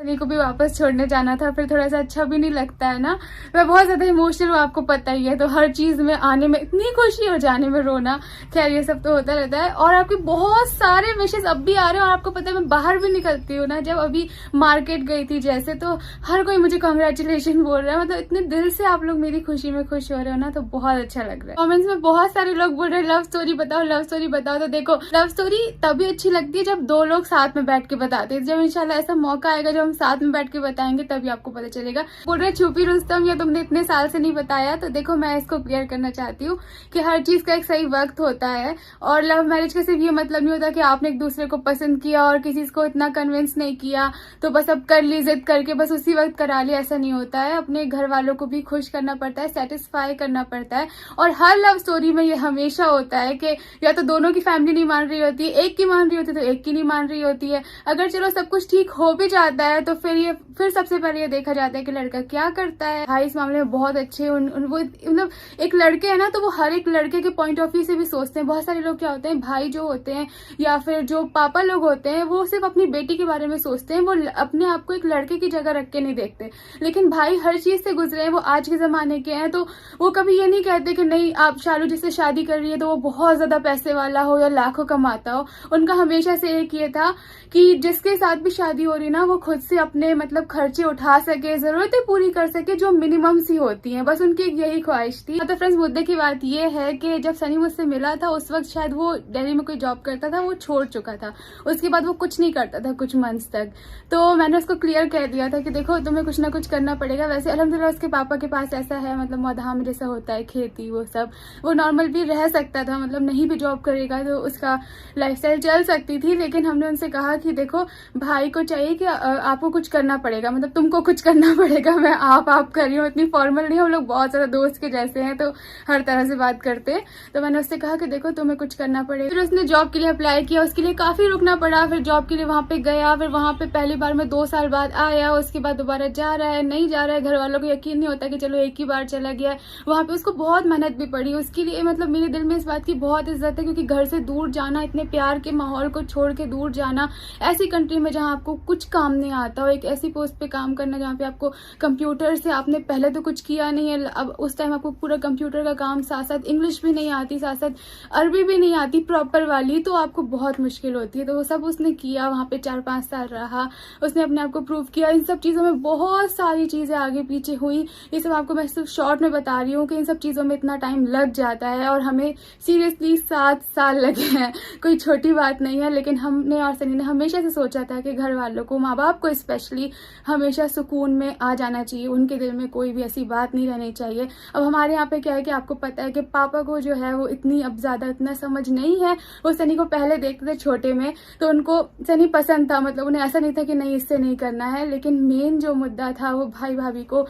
सनी को भी वापस छोड़ने जाना था, फिर थोड़ा सा अच्छा भी नहीं लगता है ना। मैं बहुत ज्यादा इमोशनल हूँ, आपको पता ही है, तो हर चीज में आने में इतनी खुशी और जाने में रोना, खैर ये सब तो होता रहता है। और आपके बहुत सारे विशेष अब भी आ रहे हैं, और आपको पता है मैं बाहर भी निकलती हूँ ना, जब अभी मार्केट गई थी जैसे, तो हर कोई मुझे कॉन्ग्रेचुलेशन बोल रहा है, मतलब इतने दिल से आप लोग मेरी खुशी में खुश हो रहे हो ना, तो बहुत अच्छा लग रहा है। कमेंट्स में बहुत सारे लोग बोल रहे हैं लव स्टोरी बताओ, लव स्टोरी बताओ। तो देखो, लव स्टोरी तभी अच्छी लगती है जब दो लोग साथ में बैठ के बताते हैं। जब इंशाल्लाह ऐसा मौका आएगा जब हम साथ में बैठ के बताएंगे तभी आपको पता चलेगा। बोल रहे छुपी रुस्तम, या तुमने इतने साल से नहीं बताया, तो देखो मैं इसको क्लियर करना चाहती हूँ कि हर चीज का एक सही वक्त होता है। और लव मैरिज का सिर्फ ये मतलब नहीं होता कि आपने एक दूसरे को पसंद किया और किसी को इतना कन्विंस नहीं किया तो बस अब कर ली जिद करके बस उसी वक्त करा लिया, ऐसा नहीं होता है। अपने घर वालों को भी खुश करना पड़ता है, सेटिस्फाई करना पड़ता है। और हर लव स्टोरी में ये हमेशा होता है कि या तो दोनों की फैमिली नहीं मान रही होती, एक की मान रही होती है तो एक की नहीं मान रही होती है। अगर चलो सब कुछ ठीक हो भी जाता है तो फिर सबसे पहले ये देखा जाता है कि लड़का क्या करता है। भाई इस मामले में बहुत अच्छे, वो मतलब एक लड़के है ना, तो वो हर एक लड़के के पॉइंट ऑफ व्यू से भी सोचते हैं। बहुत सारे लोग क्या होते हैं, भाई जो होते हैं या फिर जो पापा लोग होते हैं, वो सिर्फ अपनी बेटी के बारे में सोचते हैं, वो अपने आप को एक लड़के की जगह रख के नहीं देखते। लेकिन भाई हर चीज से गुजरे हैं, वो आज के जमाने के हैं, तो वो कभी ये नहीं कहते कि नहीं आप शालू जिससे शादी कर रही है तो वो बहुत ज्यादा पैसे वाला हो या लाखों कमाता हो। उनका हमेशा से एक ये था कि जिसके साथ भी शादी हो रही ना, वो खुद से अपने मतलब खर्चे उठा सके, जरूरतें पूरी कर सके जो मिनिमम सी होती हैं, बस उनकी यही ख्वाहिश थी। तो फ्रेंड्स, मुद्दे की बात ये है कि जब सनी मुझसे मिला था उस वक्त शायद वो दिल्ली में कोई जॉब करता था, वो छोड़ चुका था, उसके बाद वो कुछ नहीं करता था कुछ मंथ्स तक। तो मैंने उसको क्लियर कह दिया था कि देखो तुम्हें कुछ ना कुछ करना पड़ेगा। वैसे अल्हम्दुलिल्लाह उसके पापा के पास ऐसा है, मतलब मौधाम जैसा होता है, खेती वो सब, वो नॉर्मल भी रह सकता था, मतलब नहीं भी जॉब करेगा तो उसका लाइफस्टाइल चल सकती थी। लेकिन हमने उनसे कहा कि देखो भाई को चाहिए कि आपको कुछ करना पड़ेगा, मतलब तुमको कुछ करना पड़ेगा। मैं आप कर रही हूँ, इतनी फॉर्मल नहीं, हम लोग बहुत ज्यादा दोस्त के जैसे हैं तो हर तरह से बात करते हैं। तो मैंने उससे कहा कि देखो तुम्हें कुछ करना पड़ेगा। फिर उसने जॉब के लिए अप्लाई किया, उसके लिए काफी रुकना पड़ा, फिर जॉब के लिए वहां पे गया, फिर वहां पे पहली बार में 2 साल बाद आया, उसके बाद दोबारा जा रहा है, नहीं जा रहा है, घर वालों को यकीन नहीं होता कि चलो एक ही बार चला गया। वहां पे उसको बहुत मेहनत भी पड़ी, उसके लिए मतलब मेरे दिल में इस बात की बहुत इज्जत है, क्योंकि घर से दूर जाना, इतने प्यार के माहौल को छोड़ के दूर जाना, ऐसी कंट्री में जहाँ आपको कुछ काम नहीं आता हो, एक ऐसी पोस्ट पे काम करना जहाँ पे आपको कंप्यूटर से आपने पहले तो कुछ किया नहीं है, अब उस टाइम आपको पूरा कंप्यूटर का काम, साथ साथ इंग्लिश भी नहीं आती, साथ साथ अरबी भी नहीं आती प्रॉपर वाली, तो आपको बहुत मुश्किल होती है। तो वो सब उसने किया, वहां पे 4-5 साल रहा, उसने अपने आप को प्रूव किया। इन सब चीजों में बहुत सारी चीजें आगे पीछे हुई, ये सब आपको मैं सिर्फ शॉर्ट में बता रही हूँ कि इन सब चीजों में इतना टाइम लग जाता है, और हमें सीरियसली 7 साल लगे हैं, कोई छोटी बात नहीं है। लेकिन हमने और सनी ने हमेशा से सोचा था कि घर वालों को, माँ बाप को स्पेशली, हमेशा सुकून में आ जाना चाहिए, उनके दिल में कोई भी ऐसी बात नहीं रहनी चाहिए। अब हमारे यहाँ पे क्या है कि आपको पता है कि पापा को जो है वो इतनी अब ज्यादा इतना समझ नहीं है। वो सनी को पहले देखते थे छोटे में, तो उनको सनी पसंद था, मतलब उन्हें ऐसा नहीं था कि नहीं इससे नहीं करना है। लेकिन मेन जो मुद्दा था वो भाई भाभी को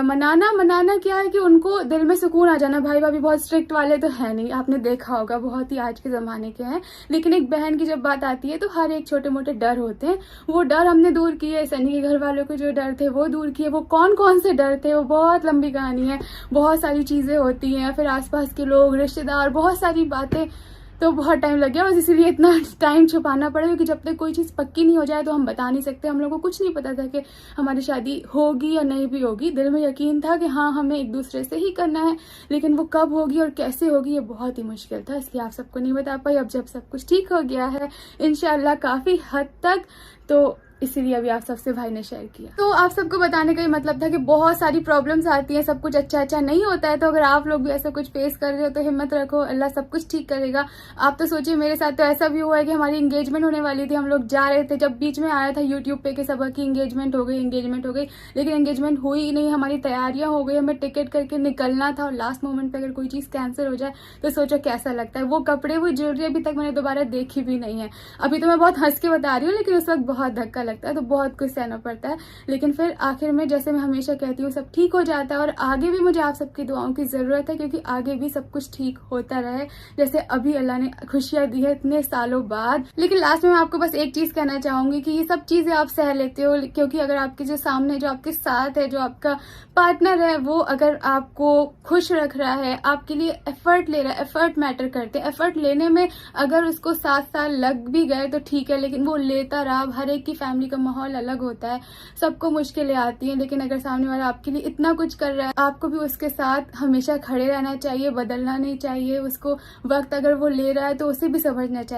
मनाना क्या है कि उनको दिल में सुकून आ जाना। भाई भाभी बहुत स्ट्रिक्ट वाले तो है नहीं, आपने देखा होगा, बहुत ही आज के जमाने के हैं। लेकिन एक बहन की जब बात आती है तो हर एक छोटे मोटे डर होते हैं, वो डर हमने दूर किए। सनी के घर वालों के जो डर थे वो दूर किए। वो कौन कौन से डर थे वो बहुत लंबी कहानी है, बहुत सारी चीजें होती हैं, फिर आसपास के लोग, रिश्तेदार, बहुत सारी बातें, तो बहुत टाइम लग गया। बस इसीलिए इतना टाइम छुपाना पड़ा, क्योंकि जब तक कोई चीज पक्की नहीं हो जाए तो हम बता नहीं सकते। हम लोगों को कुछ नहीं पता था कि हमारी शादी होगी या नहीं भी होगी। दिल में यकीन था कि हाँ हमें एक दूसरे से ही करना है, लेकिन वो कब होगी और कैसे होगी ये बहुत ही मुश्किल था, इसलिए आप सबको नहीं बता पाई। अब जब सब कुछ ठीक हो गया है इंशाल्लाह काफी हद तक, तो इसीलिए अभी आप सबसे भाई ने शेयर किया। तो आप सबको बताने का ही मतलब था कि बहुत सारी प्रॉब्लम्स आती हैं, सब कुछ अच्छा नहीं होता है। तो अगर आप लोग भी ऐसा कुछ फेस कर रहे हो तो हिम्मत रखो, अल्लाह सब कुछ ठीक करेगा। आप तो सोचिए मेरे साथ तो ऐसा भी हुआ है कि हमारी एंगेजमेंट होने वाली थी, हम लोग जा रहे थे, जब बीच में आया था यूट्यूब पे कि सब की एंगेजमेंट हो गई, लेकिन एंगेजमेंट हुई ही नहीं। हमारी तैयारियां हो गई, हमें टिकट करके निकलना था, और लास्ट मोमेंट पे अगर कोई चीज कैंसिल हो जाए तो सोचो कैसा लगता है। वो कपड़े, वो ज्वेलरी अभी तक मैंने दोबारा देखी भी नहीं है। अभी तो मैं बहुत हंस के बता रही हूँ, लेकिन उस वक्त बहुत धक्का लगता है, तो बहुत कुछ सहना पड़ता है। लेकिन फिर आखिर में जैसे मैं हमेशा कहती हूँ सब ठीक हो जाता है, और आगे भी मुझे आप सबकी दुआओं की जरूरत है, क्योंकि आगे भी सब कुछ ठीक होता रहे, जैसे अभी अल्लाह ने खुशियां दी है इतने सालों बाद। लेकिन लास्ट में मैं आपको बस एक चीज कहना चाहूंगी कि ये सब चीजें आप सह लेते हो, क्योंकि अगर आपके जो सामने, जो आपके साथ है, जो आपका पार्टनर है, वो अगर आपको खुश रख रहा है, आपके लिए एफर्ट ले रहा है, एफर्ट मैटर करते हैं। एफर्ट लेने में अगर उसको 7 साल लग भी गए तो ठीक है, लेकिन वो लेता रहा, हर एक की फैमिली फैमिली का माहौल अलग होता है, सबको मुश्किलें आती हैं, लेकिन अगर सामने वाला आपके लिए इतना कुछ कर रहा है, आपको भी उसके साथ हमेशा खड़े रहना चाहिए, बदलना नहीं चाहिए उसको। वक्त अगर वो ले रहा है तो उसे भी समझना चाहिए।